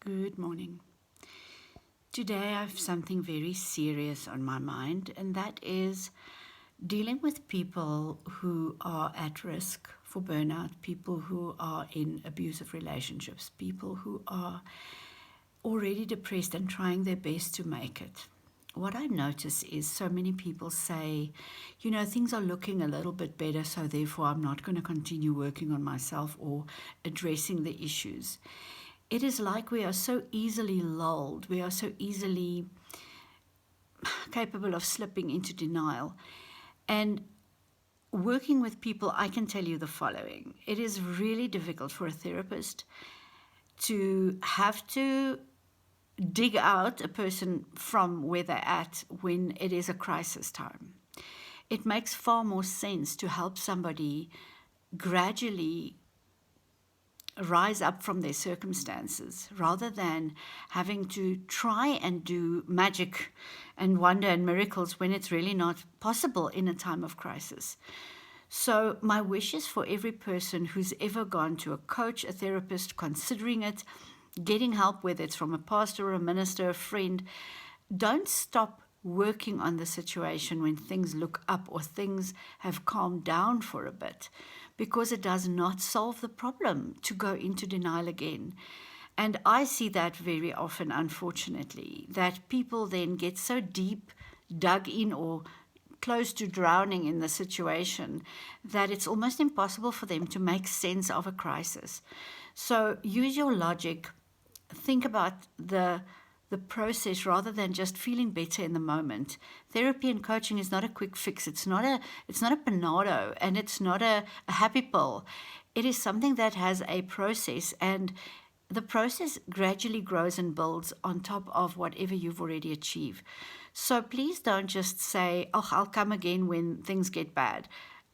Good morning. Today I have something very serious on my mind, and that is dealing with people who are at risk for burnout, people who are in abusive relationships, people who are already depressed and trying their best to make it. What I notice is so many people say, things are looking a little bit better, so therefore I'm not going to continue working on myself or addressing the issues. It is like we are so easily lulled, we are so easily capable of slipping into denial. And working with people, I can tell you the following. It is really difficult for a therapist to have to dig out a person from where they're at when it is a crisis time. It makes far more sense to help somebody gradually rise up from their circumstances rather than having to try and do magic and wonder and miracles when it's really not possible in a time of crisis. So my wish is for every person who's ever gone to a coach, a therapist, considering it, getting help, whether it's from a pastor or a minister, a friend, don't stop working on the situation when things look up or things have calmed down for a bit, because it does not solve the problem to go into denial again. And I see that very often, unfortunately, that people then get so deep dug in or close to drowning in the situation that it's almost impossible for them to make sense of a crisis. So use your logic, think about the process rather than just feeling better in the moment. Therapy and coaching is not a quick fix. It's not a Panado, and it's not a happy pill. It is something that has a process, and the process gradually grows and builds on top of whatever you've already achieved. So please don't just say, "Oh, I'll come again when things get bad."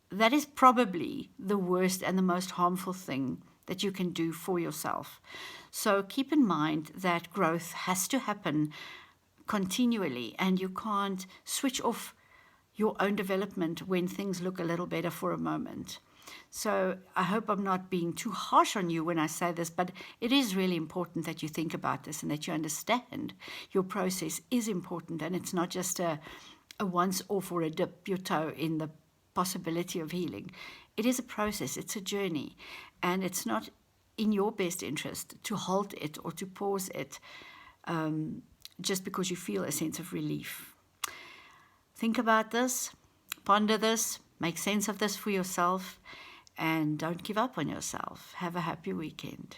That is probably the worst and the most harmful thing that you can do for yourself. So keep in mind that growth has to happen continually, and you can't switch off your own development when things look a little better for a moment. So I hope I'm not being too harsh on you when I say this, but it is really important that you think about this and that you understand your process is important, and it's not just a once off or a dip your toe in the possibility of healing. It is a process, it's a journey, and it's not in your best interest to halt it or to pause it just because you feel a sense of relief. Think about this, ponder this, make sense of this for yourself, and don't give up on yourself. Have a happy weekend.